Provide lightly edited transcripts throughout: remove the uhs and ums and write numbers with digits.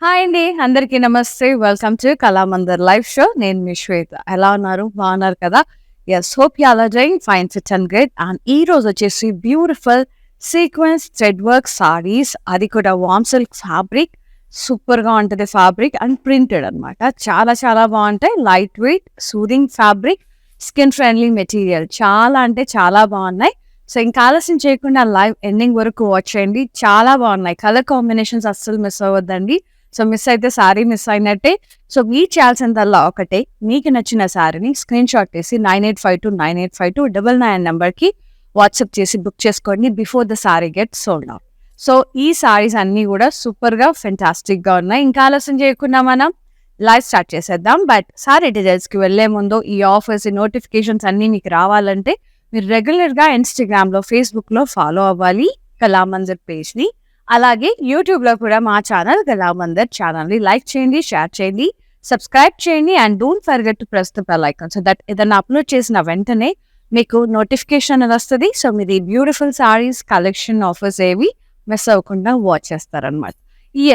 Hi అండి. అందరికీ నమస్తే. Welcome to Kalamandir live show. నేను మీ శ్వేత. ఎలా ఉన్నారు? బాగున్నారు కదా? Yes. Hope you all are doing fine, fit and good. And ఈ రోజు వచ్చేసి beautiful sequence thread work saris, అది కూడా వామ్ సిల్క్ ఫ్యాబ్రిక్. సూపర్గా ఉంటుంది ఫ్యాబ్రిక్ అండ్ ప్రింటెడ్ అనమాట. చాలా చాలా బాగుంటాయి. Light weight, soothing fabric, skin friendly material. చాలా అంటే చాలా బాగున్నాయి. సో ఇంకా ఆలస్యం చేయకుండా లైవ్ ఎండింగ్ వరకు వాచ్ చేయండి. చాలా బాగున్నాయి. కలర్ కాంబినేషన్స్ అస్సలు మిస్ అవ్వద్దండి. సో మిస్ అయితే శారీ మిస్ అయినట్టే. సో మీరు చేయాల్సిందల్లా ఒకటే, మీకు నచ్చిన శారీని స్క్రీన్ షాట్ తీసి 9852985299 నెంబర్కి వాట్సాప్ చేసి బుక్ చేసుకోండి before the sari get sold out. So ఈ శారీస్ అన్నీ కూడా సూపర్గా ఫెంటాస్టిక్గా ఉన్నాయి. ఇంకా ఆలస్యం చేయకుండా మనం లైవ్ స్టార్ట్ చేసేద్దాం. బట్ శారీ డీటెయిల్స్కి వెళ్లే ముందు ఈ ఆఫర్స్, ఈ నోటిఫికేషన్స్ అన్నీ మీకు రావాలంటే మీరు రెగ్యులర్గా ఇన్స్టాగ్రామ్లో, ఫేస్బుక్లో ఫాలో అవ్వాలి కళామందిర్ పేజ్ని. అలాగే యూట్యూబ్లో కూడా మా ఛానల్ కళామందర్ ఛానల్ని లైక్ చేయండి, షేర్ చేయండి, సబ్స్క్రైబ్ చేయండి. And don't forget to press the bell icon so that ఏదైనా అప్లోడ్ చేసిన వెంటనే మీకు నోటిఫికేషన్ అనేది వస్తుంది. సో మీరు ఈ బ్యూటిఫుల్ సారీస్ కలెక్షన్ ఆఫర్స్ ఏవి మిస్ అవ్వకుండా వాచ్ చేస్తారనమాట.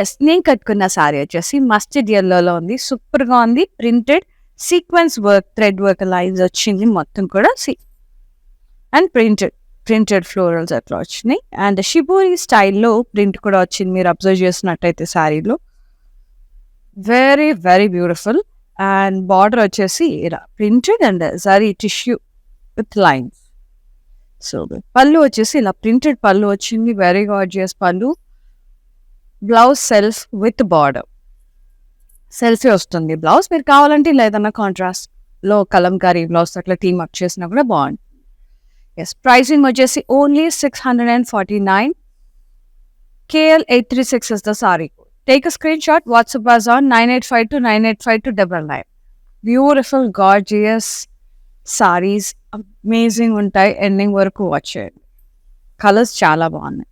ఎస్, నేను కట్టుకున్న సారీ వచ్చేసి మస్టర్డ్ ఎల్లోలో ఉంది. సూపర్గా ఉంది. Printed sequence work, thread work lines వచ్చింది మొత్తం కూడా. అండ్ ప్రింటెడ్ ఫ్లోరల్స్ అట్లా వచ్చినాయి. అండ్ షిబోరి స్టైల్లో ప్రింట్ కూడా వచ్చింది. మీరు అబ్జర్వ్ చేసినట్టయితే శారీలో very very beautiful. And border వచ్చేసి ఇలా printed and zari tissue with lines. So పళ్ళు వచ్చేసి ఇలా ప్రింటెడ్ పళ్ళు వచ్చింది. వెరీ గార్జియస్ పళ్ళు. Blouse self with border. Selfie వస్తుంది బ్లౌజ్. మీరు కావాలంటే ఇలా ఏదన్నా కాంట్రాస్ట్ లో కలంకారీ బ్లౌజ్ అట్లా టీమ్ అప్ చేసినా కూడా బాగుంటుంది. ఎస్, ప్రైసింగ్ వచ్చేసి only 649. KL836 is the saree code. Take a screenshot, WhatsApp us on 9852985299. Beautiful, gorgeous sarees. Amazing ఉంటాయి. ఎండింగ్ వరకు వాచ్ చేయండి. కలర్స్ చాలా బాగున్నాయి.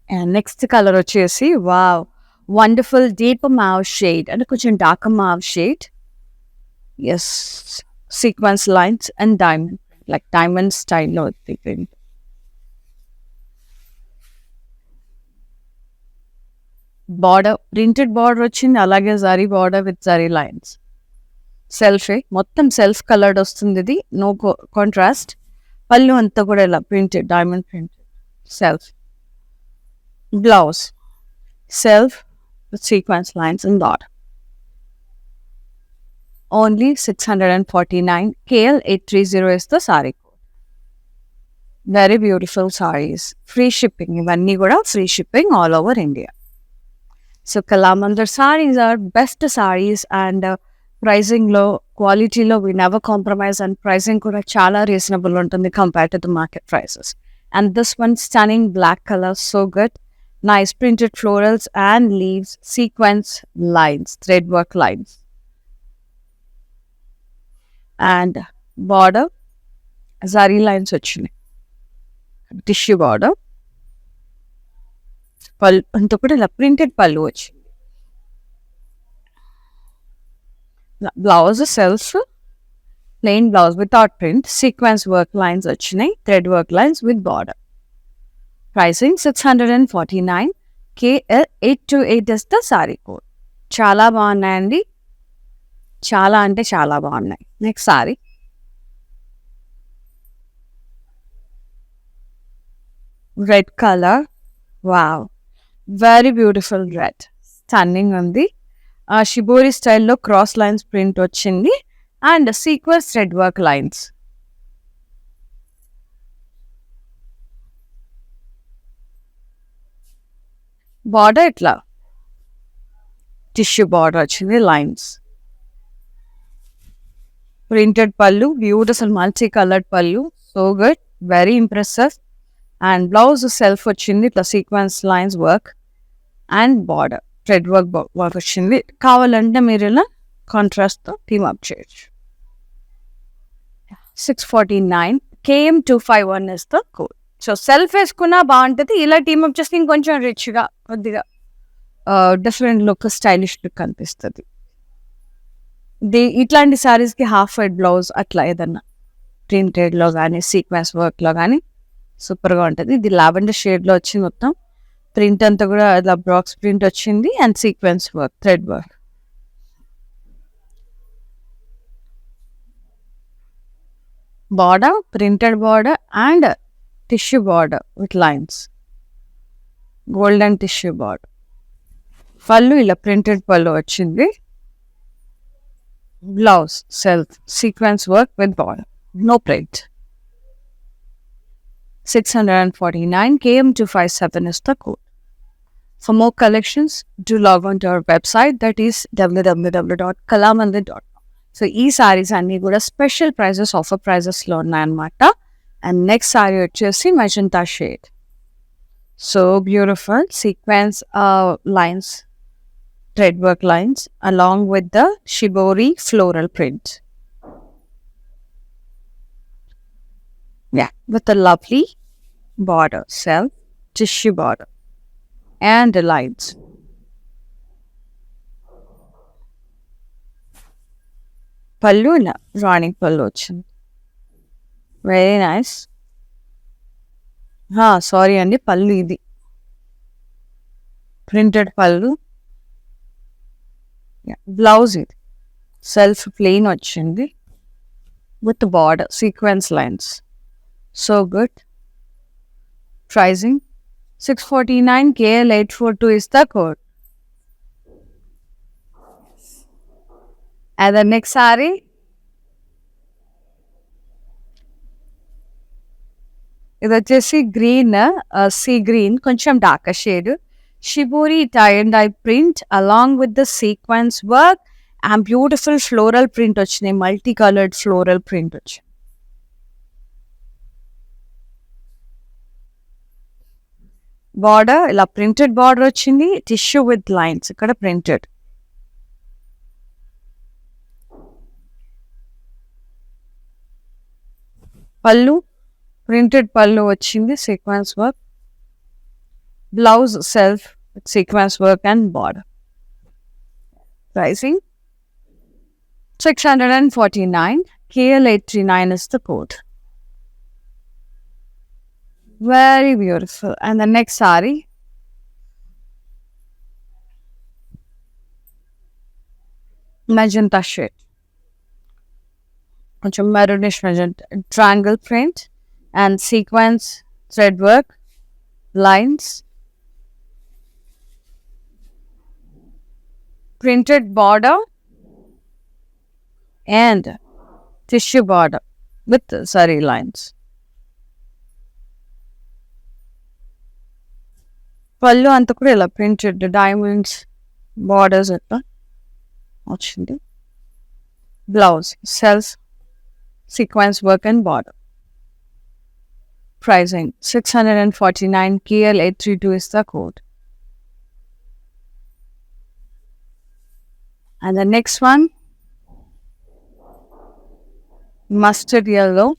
అండ్ నెక్స్ట్ కలర్ వచ్చేసి wow, wonderful deep mauve shade అంటే కొంచెం dark mauve shade. Yes, sequence lines and diamond, like diamond స్టైల్లో print. Border printed border వచ్చింది. అలాగే zari border with zari lines. సెల్ఫే మొత్తం సెల్ఫ్ కలర్డ్ వస్తుంది. ఇది నో కాంట్రాస్ట్. పళ్ళు అంతా కూడా ఇలా printed, diamond printed self. Blouse self with sequence lines and border. Only 649. KL830 is the saree code. Very beautiful sarees. Free shipping. ఇవన్నీ కూడా free shipping all over India. So Kalamandir saris are best saris. And ప్రైజింగ్లో, క్వాలిటీలో we never compromise. And pricing కూడా చాలా reasonable ఉంటుంది compare to the market prices. And this one stunning black colour, so good. Nice printed florals and leaves, sequence lines, thread work lines. And border zari lines వచ్చినాయి. Tissue border. Pallu అంతా కూడా ఇలా printed pallu వచ్చింది. Blouse self plain blouse without print, sequence work lines వచ్చినాయి, thread work lines with border. Pricing 649. KL828 is the sorry code. చాలా బాగున్నాయండి. చాలా అంటే చాలా బాగున్నాయి. Next sorry red colour. Wow, very beautiful red. Stunning ఉంది. షిబోరి స్టైల్లో క్రాస్ లైన్స్ ప్రింట్ వచ్చింది and sequence thread work lines. Border ఇట్లా టిష్యూ బార్డర్ వచ్చింది, లైన్స్. ప్రింటెడ్ పళ్ళు, బ్యూటిఫుల్ మల్టీ కలర్డ్ పళ్ళు, so good, very impressive. And blouse self వచ్చింది, ఇట్లా sequence lines work and border thread work work వచ్చింది. కావాలంటే మీరు ఇలా కాంట్రాస్ట్తో టీమ్ అప్ చేయొచ్చు. 649. KM251 is the code. So self వేసుకున్నా బాగుంటుంది. ఇలా టీమ్ అప్ చేస్తే ఇంకొంచెం రిచ్గా, కొద్దిగా డిఫరెంట్ లుక్, స్టైలిష్ లుక్ అనిపిస్తుంది. ఇట్లాంటి శారీస్కి హాఫ్ వైట్ బ్లౌజ్ అట్లా ఏదన్నా ప్రింటెడ్లో కానీ సీక్వెన్స్ వర్క్లో కానీ సూపర్గా ఉంటుంది. ఇది లావెండర్ షేడ్లో వచ్చి మొత్తం ప్రింట్ అంతా కూడా ఇలా బాక్స్ ప్రింట్ వచ్చింది and sequence work, thread work. Border, printed border and tissue border with lines, golden tissue border. Pallu ఇలా ప్రింటెడ్ పళ్ళు వచ్చింది. Blouse self sequence work with border, no print. 649 KM257 is the code. For more collections, do log on to our website, that is www.kalamandir.com. So ఈ సారీస్ అన్నీ కూడా special prices, offer ప్రైజెస్లో ఉన్నాయన్నమాట. And next sorry వచ్చేసి magenta shade. So beautiful sequence lines, thread work lines along with the Shibori floral print. Yeah, with a lovely border, self tissue border and the lines. Pallu na Rani pallu వచ్చింది. Very nice. Sorry అండి, పళ్ళు ఇది printed pallu. Blouse ఇది self plain వచ్చింది with border sequence lines. So good. Pricing 649 KL842 is the code. And the next saree, ఇది వచ్చేసి green, sea green, కొంచెం dark shade. Shibori tie and dye print along with the sequence work and beautiful floral print వచ్చినాయి, multi coloured floral print వచ్చి. Border ఇలా printed border వచ్చింది, tissue with lines ఇక్కడ printed. పళ్ళు printed pallu వచ్చింది, sequence work. Blouse self with sequence work and border. Pricing 649 KL839 is the code. Very beautiful. And the next saree, magenta shade, which is maroonish magenta, triangle print and sequence thread work, lines, printed border and tissue border with saree lines. పళ్ళు అంతా కూడా ఇలా printed diamonds borders అట్లా వచ్చింది. Blouse self sequence work and border. Pricing 649 KL832 is the code. And the next one, mustard yellow,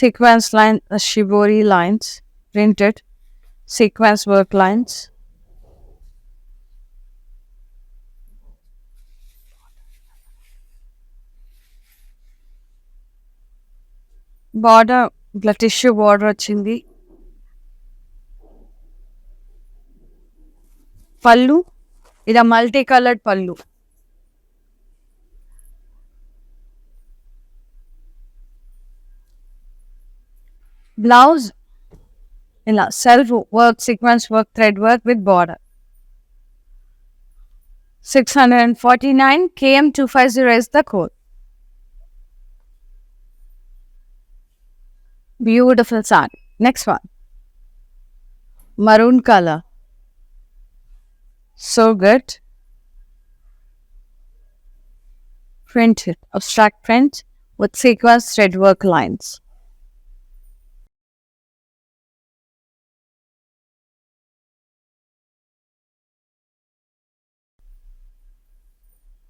sequence line, Shibori lines, printed, sequence work lines. Border ఇట్లా tissue border వచ్చింది. పళ్ళు ఇలా multi coloured పళ్ళు. Blouse ఇలా self work, sequence work, thread work with border. 649 KM250 is the code. Beautiful saree. Next one, maroon color. So good. Printed abstract print with sequence thread work lines.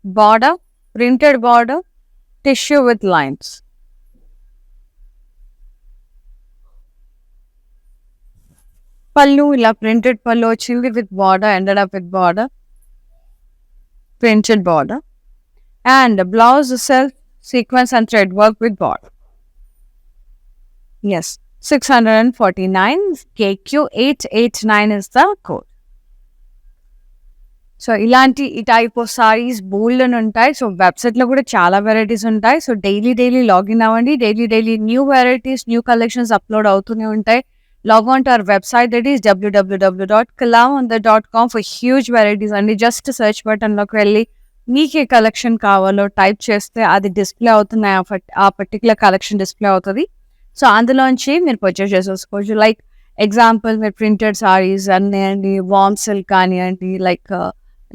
Border, printed border, tissue with lines. Pallu ila printed pallu వచ్చింది with border, ended up with border, printed border, and blouse self sequence and thread work with border. Yes, 649 KQ889 is the code. So ఇలాంటి ఈ type of saris బోల్డ్ అని ఉంటాయి. So వెబ్సైట్‌లో కూడా చాలా varieties ఉంటాయి. So daily login అవ్వండి. Daily new varieties, new collections upload అవుతూనే ఉంటాయి. Log on to our website that is www.kalamandir.com for huge varieties అండి. జస్ట్ సెర్చ్ బటన్‌లోకి వెళ్ళి మీకే కలెక్షన్ కావాలో టైప్ చేస్తే అది డిస్‌ప్లే అవుతుంది. ఆ పర్టిక్యులర్ కలెక్షన్ డిస్‌ప్లే అవుతది. సో అందులోంచి మీరు పర్చేస్ చేసేసుకోవచ్చు. లైక్ ఎగ్జాంపుల్ మీరు ప్రింటెడ్ సారీస్ కానియండి, వార్మ్ సిల్క్ కానియండి, లైక్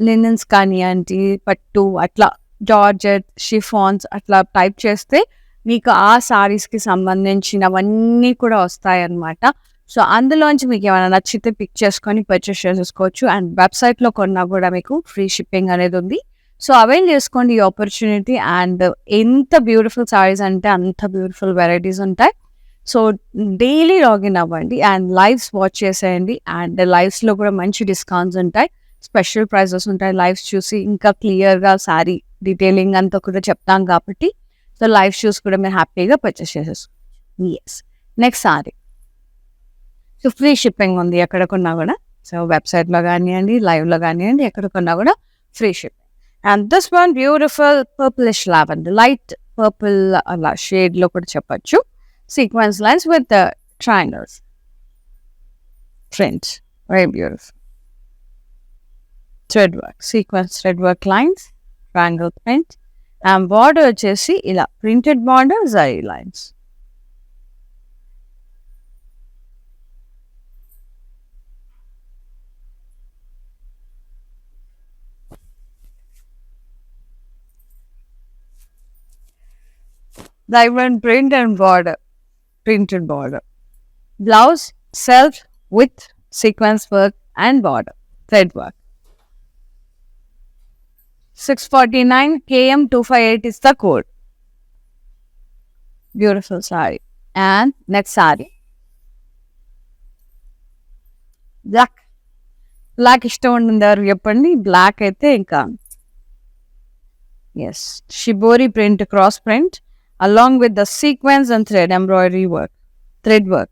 లినెన్స్ కానియండి, పట్టు అట్లా జార్జెట్, షిఫాన్స్ అట్లా టైప్ చేస్తే మీకు ఆ సారీస్‌కి సంబంధించినవన్నీ కూడా వస్తాయన్నమాట. సో, అందులోంచి మీకేమైనా నచ్చితే పిక్ చేసుకొని పర్చేస్ చేసేసుకోవచ్చు. అండ్ వెబ్‌సైట్‌లో కొన్నా కూడా మీకు ఫ్రీ షిప్పింగ్ అనేది ఉంది. సో, అవైల్ చేసుకోండి ఈ ఆపర్చునిటీ. అండ్ ఎంత బ్యూటిఫుల్ సారీస్ అంటే అంత బ్యూటిఫుల్ వెరైటీస్ ఉంటాయి. సో, డైలీ లాగిన్ అవ్వండి అండ్ లైవ్స్ వాచ్ చేసేయండి. అండ్ లైవ్స్‌లో కూడా మంచి డిస్కౌంట్స్ ఉంటాయి. స్పెషల్ ప్రైజెస్ ఉంటాయి. లైవ్స్ చూసి ఇంకా క్లియర్‌గా సారీ డీటెయిలింగ్ అంతా కూడా చెప్తాం కాబట్టి, సో, లైవ్ షూస్ కూడా మీరు హ్యాపీగా పర్చేస్ చేసేసుకోవచ్చు. Yes. Next sorry. So, free shipping ఉంది ఎక్కడ కొన్నా కూడా. సో, వెబ్‌సైట్‌లో గానియండి, లైవ్‌లో గానియండి, ఎక్కడ కొన్నా కూడా free shipping. And this one beautiful purplish lavender, light purple అలా షేడ్‌లో కూడా చెప్పొచ్చు. Sequence lines with triangles. Fringe. Very beautiful. Thread work. Sequence thread work lines. Triangle print. And border వచ్చేసి ఇలా printed border zari lines. Diamond print and border. Printed border. Blouse self with sequence work and border. Thread work. 649 KM 258 is the code. Beautiful saree. And next saree. Black. Black ఇష్టం ఉండరు చెప్పండి. Black అయితే ఇంకా yes. Shibori print, cross print along with the sequence and thread embroidery work. Thread work.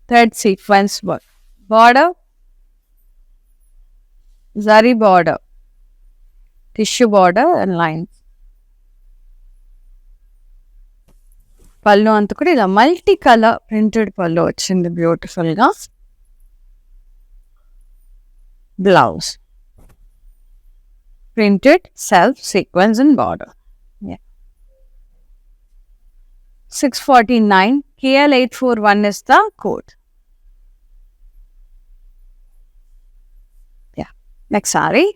Thread sequence work. Border. Zari border. Tissue border and lines. పళ్ళు అంతా కూడా ఇలా multi colour printed pallu వచ్చింది బ్యూటిఫుల్ గా. Blouse printed self sequence and border. Yeah. 649 KL841 is the code. Yeah. Next saree.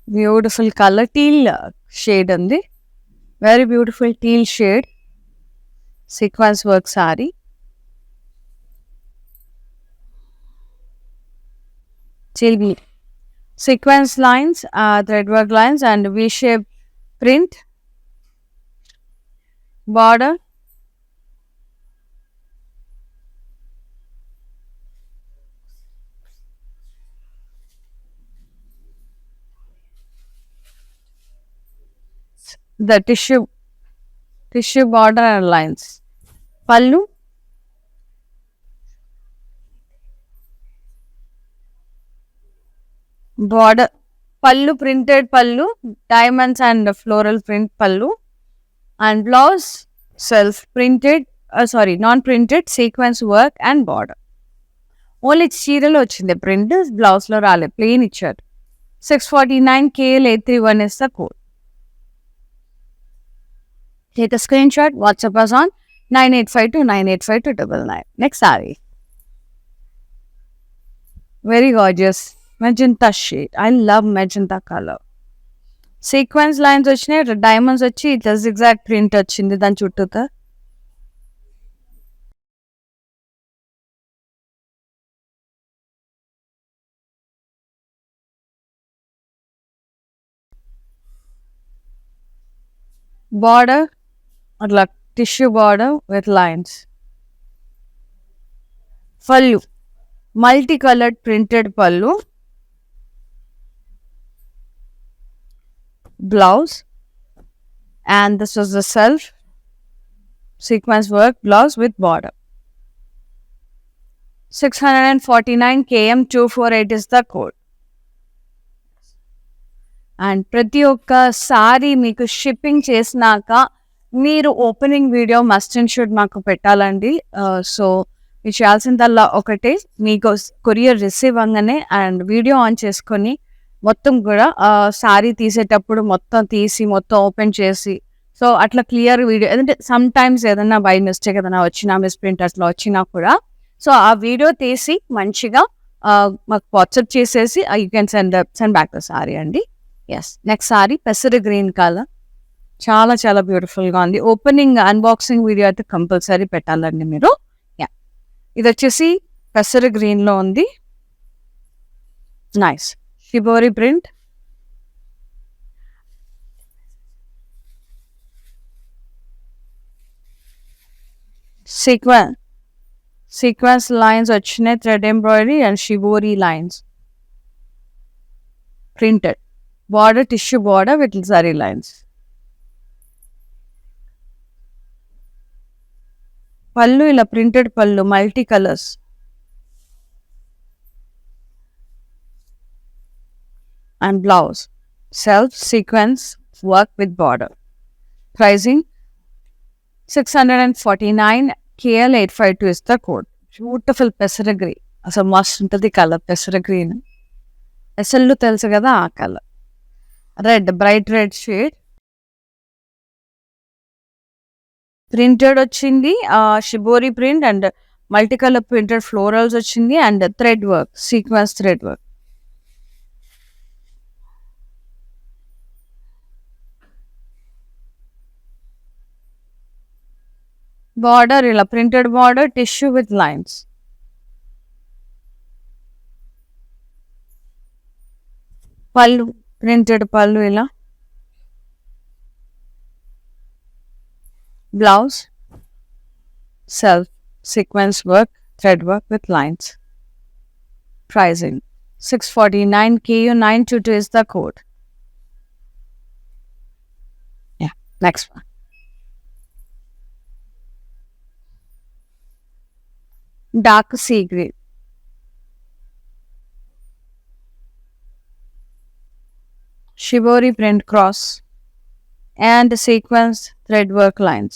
Beautiful color, teal shade ఉంది. Very beautiful teal shade. Sequence work saree. Teal sequence lines, thread work lines and V-shaped print. Border. The tissue border and lines. Pallu. Border. Pallu printed pallu. Diamonds and floral print pallu. And blouse self printed, non-printed sequence work and border. Only చీరలో వచ్చింది print, బ్లౌజ్లో రాలేదు, plain ఇచ్చారు. 649 KL831 is the code. Take a screenshot, WhatsApp us on 9852985299. Next saree. Very gorgeous. Magenta shade. I love magenta color. Sequence lines వచ్చినాయి, diamonds వచ్చి ఇట్లా zigzag print వచ్చింది దాని చుట్టూతో. Border అట్లా టిష్యూ బార్డర్ విత్ లైన్స్. పళ్ళు multi coloured printed పళ్ళు. blouse, and this was the self sequence work blouse with border. 649 km 248 is the code. And ప్రతి ఒక్క సారీ మీకు షిప్పింగ్ చేసినాక మీరు opening video must and should మాకు పెట్టాలండి. సో మీరు చేయాల్సిందల్లా ఒకటే, మీకు కొరియర్ రిసీవ్ అవ్వగానే అండ్ వీడియో ఆన్ చేసుకొని మొత్తం కూడా సారీ తీసేటప్పుడు మొత్తం తీసి మొత్తం ఓపెన్ చేసి సో అట్లా క్లియర్ వీడియో, ఎందుకంటే సమ్ టైమ్స్ ఏదైనా బై మిస్టేక్ ఏదైనా వచ్చినా మిస్ప్రింట్ అట్లా వచ్చినా కూడా సో ఆ వీడియో తీసి మంచిగా మాకు వాట్సాప్ చేసేసి you can send back the sari అండి. ఎస్, నెక్స్ట్ సారీ పెసర గ్రీన్ కలర్, చాలా చాలా బ్యూటిఫుల్గా ఉంది. ఓపెనింగ్ అన్బాక్సింగ్ వీడియో అయితే కంపల్సరీ పెట్టాలండి మీరు. యా, ఇది వచ్చేసి పెసర గ్రీన్లో ఉంది. Nice shibori print, sequence lines వచ్చినాయి, thread embroidery and shibori lines printed. Border tissue border with saree lines. Pallu ila printed pallu, multi colors. And blouse self sequence work with border. Pricing 649, KL 852 is the code. Beautiful pesara green. Asa must untadi color pesara green. Asallu telusu kada aa color. Red, bright red shade. Printed వచ్చింది, shibori print and multi colour printed florals వచ్చింది and thread work, sequence thread work. Border ఇలా printed border, tissue with lines. Pallu printed pallu ఇలా. Blouse self sequence work, thread work with lines. Pricing 649, KU 922 is the code. Yeah, next one. Dark sea green, shibori print cross and sequence thread work lines.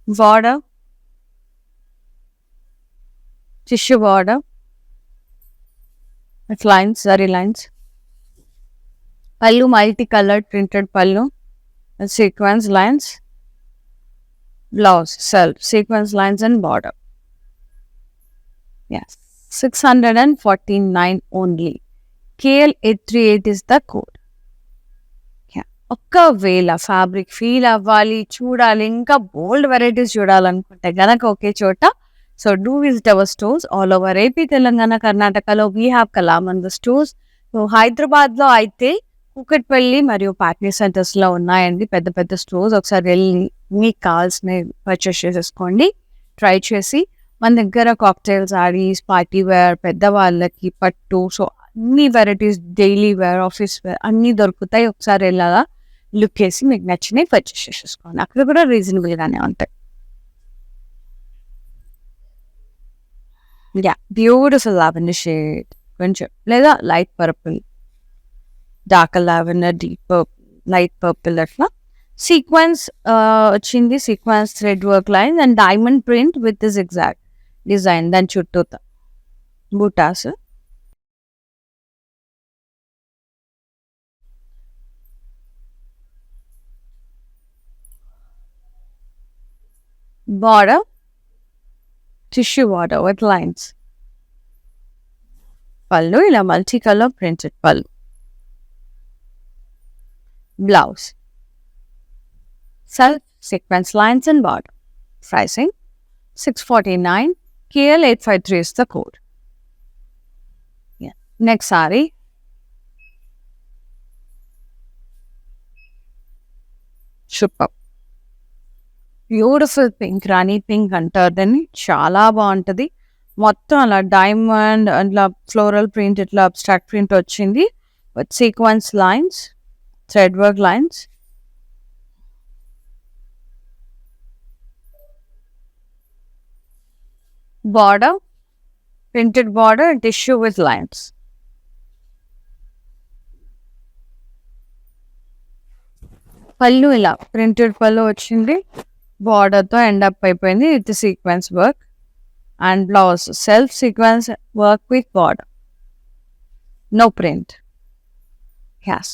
Border tissue border with lines, saree lines. Pallu multi-colored printed pallu and sequence lines. Blouse self sequence lines and border. Yes, 649 only. KL 838 is the code. Yeah, ఒకవేళ fabric feel అవ్వాలి, చూడాలి, ఇంకా బోల్డ్ varieties చూడాలనుకుంటే గనక ఒకే చోట. So do visit our stores all over AP, Telangana, కర్ణాటకలో we have కలామందర్ stores. So హైదరాబాద్లో అయితే కూకట్పల్లి మరియు పాట్నీ సెంటర్స్లో ఉన్నాయండి పెద్ద పెద్ద స్టోర్స్. ఒకసారి వెళ్ళి మీకు కావాల్సినవి పర్చేస్ చేసేసుకోండి, ట్రై చేసి. మన దగ్గర కాక్టైల్ సారీస్, పార్టీ వేర్, పెద్దవాళ్ళకి పట్టు, సో అన్ని varieties, daily wear, office wear అన్నీ దొరుకుతాయి. ఒకసారి వెళ్ళాలా లుక్ వేసి మీకు నచ్చినవి పర్చేస్ చేసేసుకోండి. అక్కడ కూడా రీజనబుల్గానే ఉంటాయి. యా, బ్యూటిఫుల్ లావెండర్ షేడ్ కొంచెం, లేదా light purple, dark lavender, deep light purple అట్లా. సీక్వెన్స్ వచ్చింది, sequence thread work line and diamond print with zigzag design. దాని చుట్టూ buttas. Border tissue border with lines. Pallu ila multicolor printed pallu. Blouse self sequence lines and border. Pricing 649, KL 853 is the code. Yeah. Next saree, superb, beautiful pink, rani pink అంటారు దాన్ని. చాలా బాగుంటది. మొత్తం అలా diamond అట్లా floral print, ఇట్లా abstract print వచ్చింది with sequence lines, thread work lines. Border, printed border, tissue with lines. Pallu ఇలా ప్రింటెడ్ పళ్ళు వచ్చింది, బార్డర్తో ఎండ్ అప్ అయిపోయింది with sequence work. And blouse self sequence work with border, no print. Yes.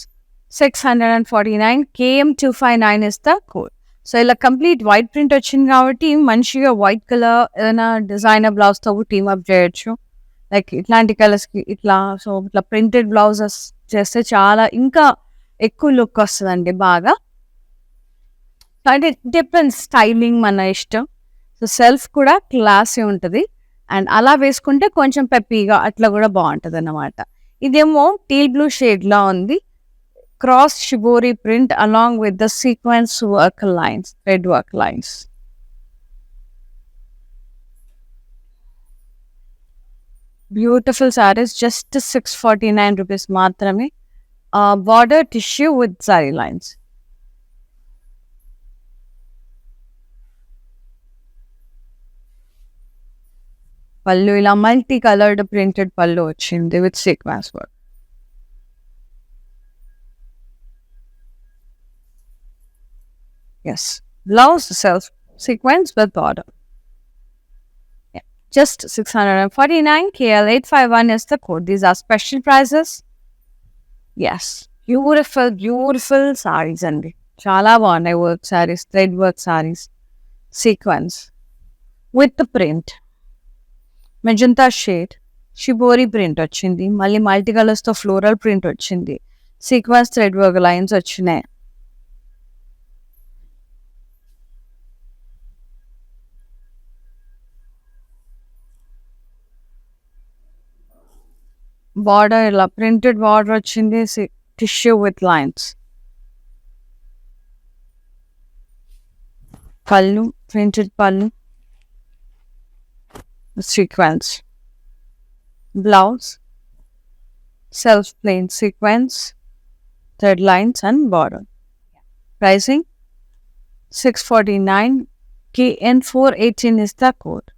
649 KM259 is the code. So ఇలా complete white print వచ్చింది కాబట్టి మంచిగా white colour ఏదైనా designer బ్లౌజ్తో team up చేయొచ్చు. లైక్ ఇట్లాంటి కలర్స్కి ఇట్లా, సో ఇట్లా ప్రింటెడ్ బ్లౌజెస్ చేస్తే చాలా ఇంకా ఎక్కువ లుక్ వస్తుందండి బాగా. అంటే డిపెండ్స్, స్టైలింగ్ మన ఇష్టం. సో సెల్ఫ్ కూడా క్లాసీ ఉంటుంది, అండ్ అలా వేసుకుంటే కొంచెం పెప్పీగా అట్లా కూడా బాగుంటుంది అన్నమాట. ఇదేమో టీల్ బ్లూ షేడ్లా ఉంది, cross shibori print along with the sequence work lines, thread work lines. Beautiful saris, just 649 rupees మాత్రమే. Border tissue with sari lines. Pallu ఇలా మల్టీ కలర్డ్ ప్రింటెడ్ పళ్ళు వచ్చింది with sequence work. Yes. Blouse self sequence with border. Yeah. Just 649 KL851 is the code. These are special prices. Yes. Beautiful, beautiful sarees అండి. చాలా బాగున్నాయి. Work sarees, thread work sarees, sequence with the print. Magenta shade, Shibori print వచ్చింది. మళ్ళీ మల్టీ కలర్స్తో floral print వచ్చింది. Sequence thread work lines వచ్చినాయి. Border ఇలా ప్రింటెడ్ బార్డర్ వచ్చింది, tissue with lines. Pallu printed pallu, sequence. Blouse self plain sequence, thread lines and border. Pricing 649 KN418 is the code.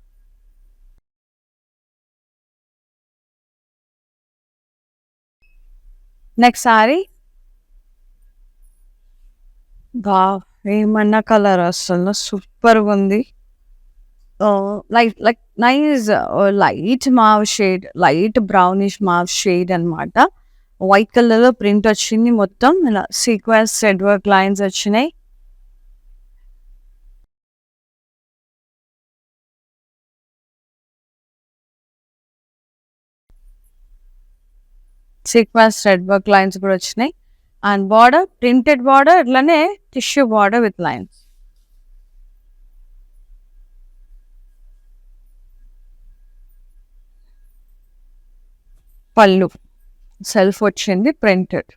Next sari, ఏమన్నా colour అసలు సూపర్గా ఉంది. Like nice light mauve shade, light brownish mauve shade అనమాట. White కలర్లో print వచ్చింది, మొత్తం ఇలా sequence thread work lines వచ్చినాయి. సీక్వెన్స్ థ్రెడ్ వర్క్ లైన్స్ కూడా వచ్చినాయి. అండ్ బార్డర్ ప్రింటెడ్ బార్డర్, ఇట్లానే టిష్యూ బార్డర్ విత్ లైన్స్. పళ్ళు సెల్ఫ్ వచ్చింది printed.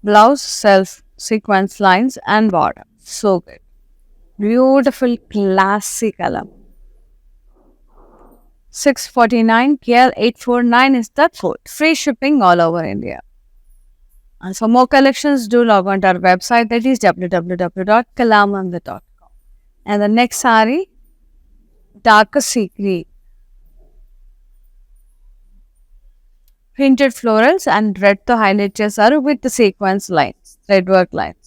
Blouse self sequence lines and border. So good, beautiful classy colour. 649 KL849 is the code. Free shipping all over India. And for more collections, do log on to our website, that is www.kalamandir.com. And the next saree, darker sea green, printed florals and red to highlight చేశారు with the sequence lines, thread work lines.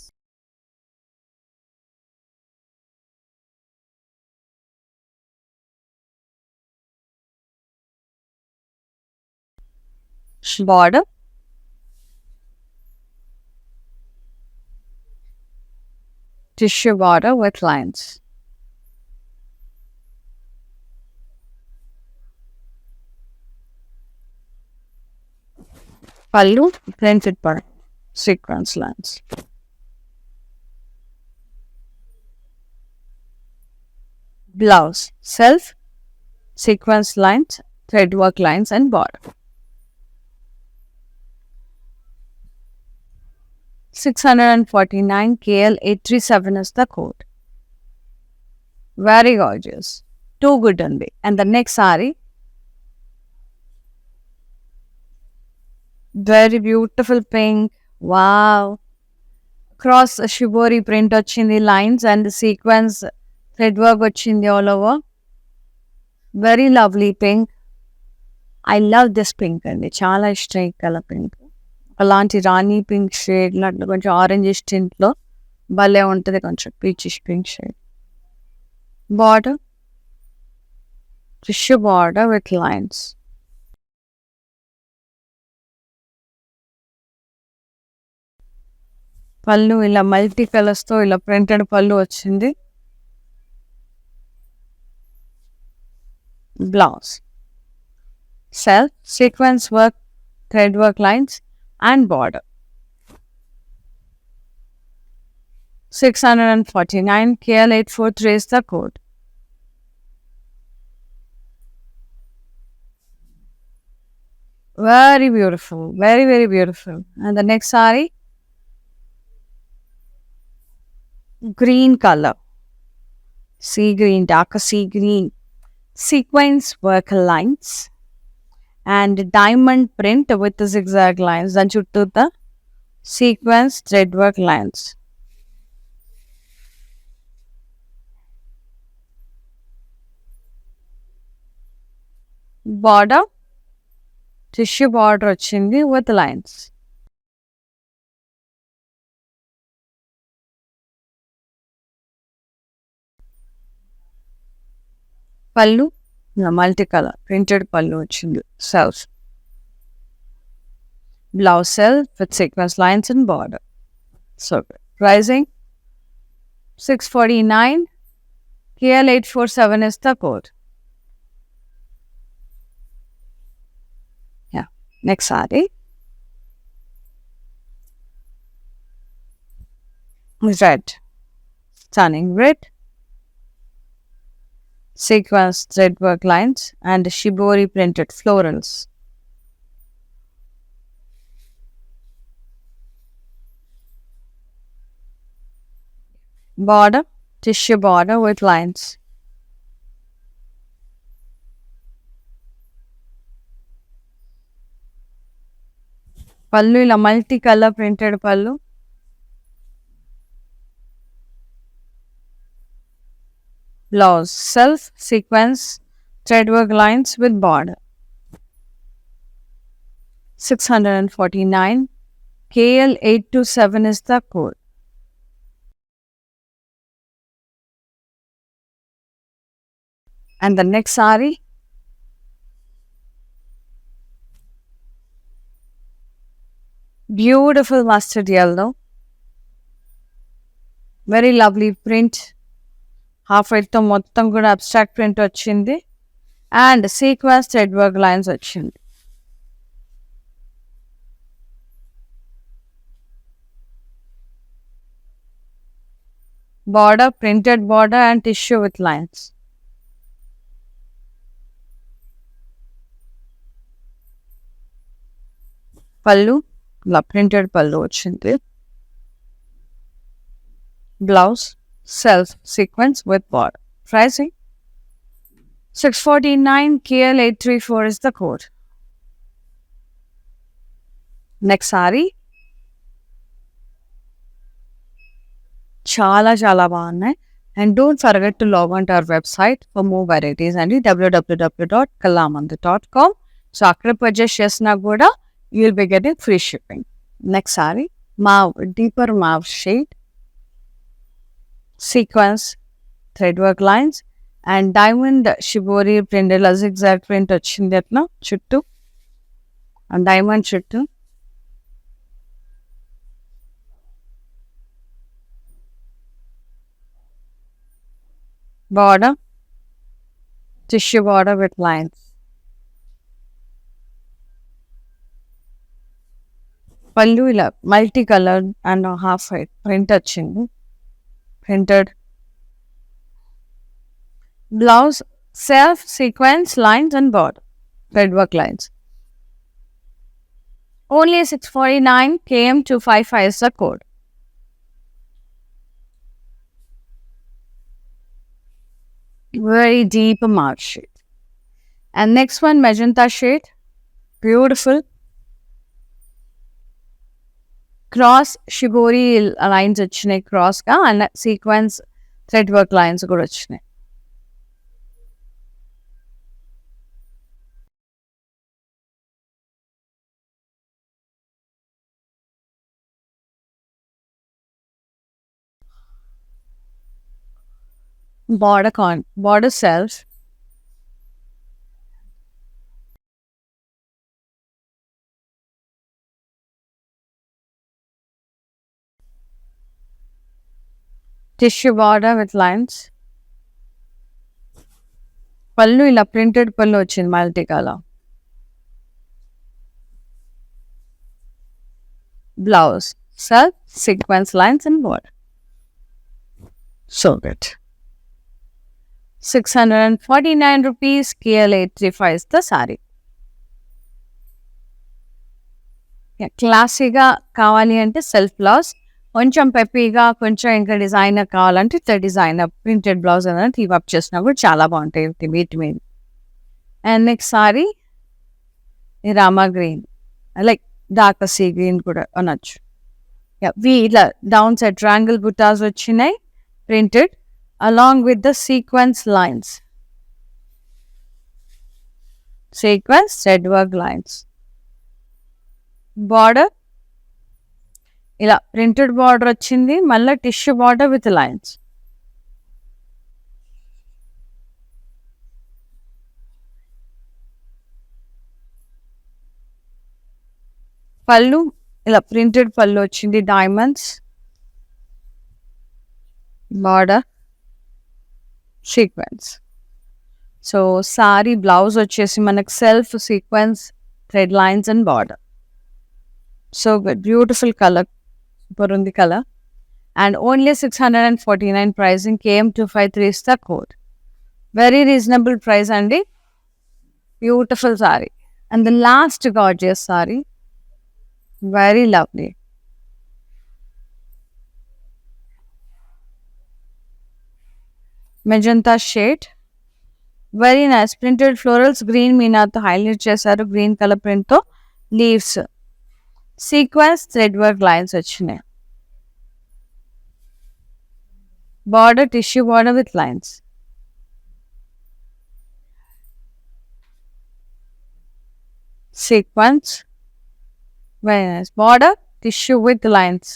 Border, tissue border with lines. Pallu printed part, sequence lines. Blouse self sequence lines, thread work lines and border. 649 KL837 is the code. Very gorgeous. Too good only. And the next saree, very beautiful pink. Wow. Cross Shibori print వచ్చింది lines and the sequence thread work వచ్చింది all over. Very lovely pink. I love this pink అండి. చాలా ఇష్టం ఈ colour pink. అలాంటి రాణి pink shade అట్లా కొంచెం orange టింట్లో భలే ఉంటుంది, కొంచెం peachish pink shade. Border, tissue border with lines. పళ్ళు ఇలా మల్టీ కలర్స్తో ఇలా ప్రింటెడ్ పళ్ళు వచ్చింది. Blouse self sequence work, thread work lines and border. 649 KL843 is the code. Very beautiful, very, very beautiful. And the next saree, green color, sea green, darker sea green, sequence work lines and diamond print with the zigzag lines. Then chuttu the sequence thread work lines. Border, tissue border వచ్చింది with lines. Pallu multi colour printed pallu వచ్చింది. Self blouse self with sequence lines and border. So pricing 649 KL847 is the code. Yeah, next saree, red, stunning red, sequence thread work lines and Shibori printed florals. Border, tissue border with lines. పళ్ళు ఇలా multi colour printed పళ్ళు. Blouse self sequence thread work lines with border. 649 KL827 is the code. And the next saree, beautiful mustard yellow, very lovely print. Half వైట్తో మొత్తం కూడా abstract print వచ్చింది and sequence thread work lines వచ్చింది. Border printed border and tissue with lines. Pallu ఇలా printed pallu వచ్చింది. Blouse self sequence with border. Pricing 649 KL834 is the code. Next saree, చాలా చాలా బాగున్నాయి. And don't forget to log on to our website for more varieties and www.kalamandir.com. So అక్కడ purchase చేసినా కూడా you will be getting free shipping. Next saree, mauve, deeper mauve shade, sequence thread work lines and diamond Shibori printed zigzag print వచ్చింది అట్లా చుట్టూ and diamond చుట్టూ. Border tissue border with lines. పళ్ళు ఇలా multi colour and half white print వచ్చింది. Printed. Blouse self sequence lines and border thread work lines. Only 649 KM255 is the code. Very deep mauve shade. And next one, magenta shade. Beautiful. Cross Shibori lines వచ్చినాయి cross గా and sequence thread work lines కూడా వచ్చినాయి. Border self. Tissue border with lines. పళ్ళు ఇలా printed pallu వచ్చింది multi colour. Blouse self sequence lines and border. So good. 649 rupees. KL835 is the saree. క్లాసీగా కావాలి అంటే సెల్ఫ్ బ్లౌజ్, కొంచెం పెప్పీగా కొంచెం ఇంకా డిజైనర్ కావాలంటే ఇట్లా డిజైనర్ ప్రింటెడ్ బ్లౌజ్ అనేది టీవ్ అప్ చేసినా కూడా చాలా బాగుంటాయి వీటి మీద. And next sorry Rama green, like dark sea green కూడా అనొచ్చు. ఇలా డౌన్ సైడ్ ట్రయాంగిల్ బుటాస్ వచ్చినాయి printed along with the sequence lines, sequence thread work lines. Border ఇలా ప్రింటెడ్ బార్డర్ వచ్చింది, మళ్ళీ tissue border with lines. Pallu ఇలా ప్రింటెడ్ పళ్ళు వచ్చింది, diamonds. Border sequence. So sorry blouse వచ్చేసి మనకు self sequence thread lines and border. So good, beautiful colour, Burundi color. And only 649 pricing. KM253 is the code. Very reasonable price, Andy. Beautiful saree. And the last gorgeous saree. Very lovely. Magenta shade. Very nice. Printed florals. Green meena to highlight chesaru. Green color print to leaves. Sequence thread work lines vachinayi. Border tissue border with lines. Sequence. Very nice. Border tissue with lines.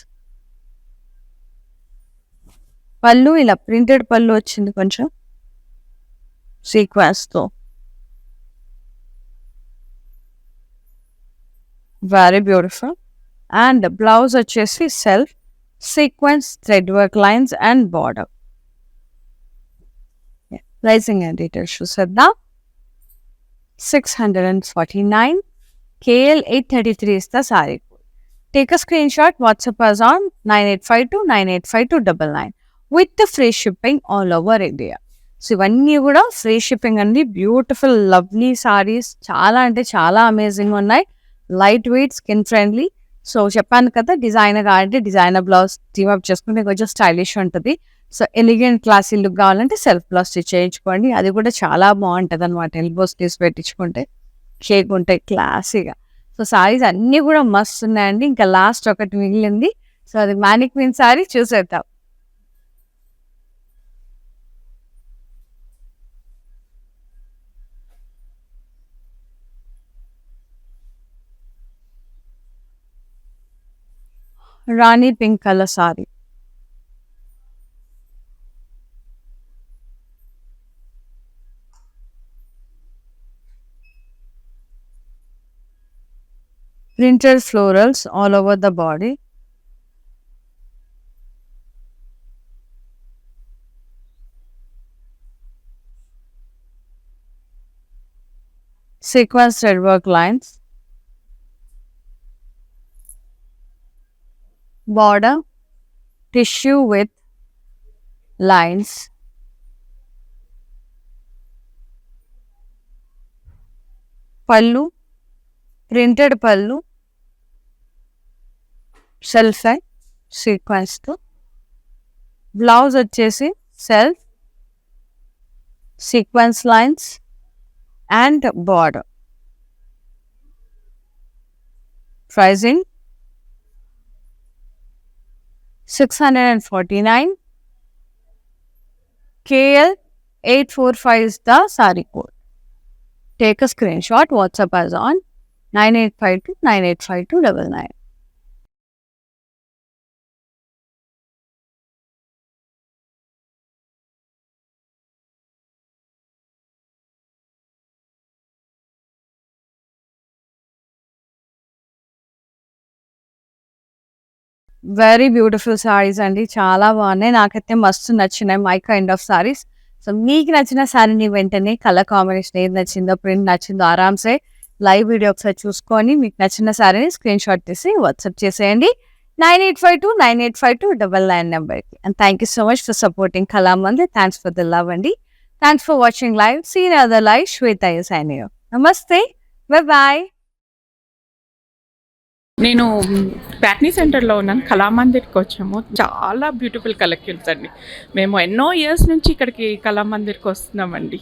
పళ్ళు ఇలా printed pallu వచ్చింది కొంచెం సీక్వెన్స్తో. Very beautiful. And blouse వచ్చేసి self sequence thread work lines and border. Pricing and details చూసేద్దాం. 649. KL833 is the saree code. Take a screenshot, WhatsApp us on 9852985299 with the free shipping all over India. So ఇవన్నీ కూడా free shipping అండి. Beautiful lovely saris, చాలా అంటే చాలా amazing ఉన్నాయి. Light weight, skin friendly. So చెప్పాను కదా, డిజైనర్ కావాలంటే డిజైనర్ బ్లౌజ్ టీమ్ అప్ చేసుకుంటే కొంచెం స్టైలిష్ ఉంటుంది. సో ఎలిగెంట్ క్లాసీ లుక్ కావాలంటే సెల్ఫ్ బ్లౌజ్ స్టిచ్ చేయించుకోండి, అది కూడా చాలా బాగుంటుంది అనమాట. ఎల్బో స్లీవ్స్ పెట్టించుకుంటే షేక్ ఉంటాయి క్లాసీగా. సో సారీస్ అన్నీ కూడా మస్తు ఉన్నాయండి. ఇంకా లాస్ట్ ఒకటి మిగిలింది, సో అది మ్యానిక్విన్ సారీ చూసేద్దాం. Rani pink color saree. Printed florals all over the body. Sequence thread work lines. Border tissue with lines. పళ్ళు ప్రింటెడ్ పళ్ళు సెల్ఫ్ సీక్వెన్స్తో. బ్లౌజ్ వచ్చేసి self sequence lines and border. Pricing 649. KL 845 is the saree code. Take a screenshot, WhatsApp us on 9852 985299. Very beautiful saris అండి, చాలా బాగున్నాయి. నాకైతే మస్తు నచ్చినాయి my kind of saris. So మీకు నచ్చిన సారీని వెంటనే కలర్ కాంబినేషన్ ఏది నచ్చిందో, ప్రింట్ నచ్చిందో ఆరామ్సే లైవ్ వీడియో ఒకసారి చూసుకొని మీకు నచ్చిన సారీని స్క్రీన్ షాట్ తీసి వాట్సాప్ చేసేయండి 9852985299 నెంబర్కి. And thank you so much for supporting Kalamandir. Thanks for the love అండి. Thanks for watching live. See you in other live. Shweta is signing off. నమస్తే, బై బాయ్. నేను ప్యాట్నీ సెంటర్లో ఉన్నాను. కళామందిర్కి వచ్చాము. చాలా బ్యూటిఫుల్ కలెక్షన్స్ అండి. మేము ఎన్నో ఇయర్స్ నుంచి ఇక్కడికి కళామందిర్కి వస్తున్నామండి.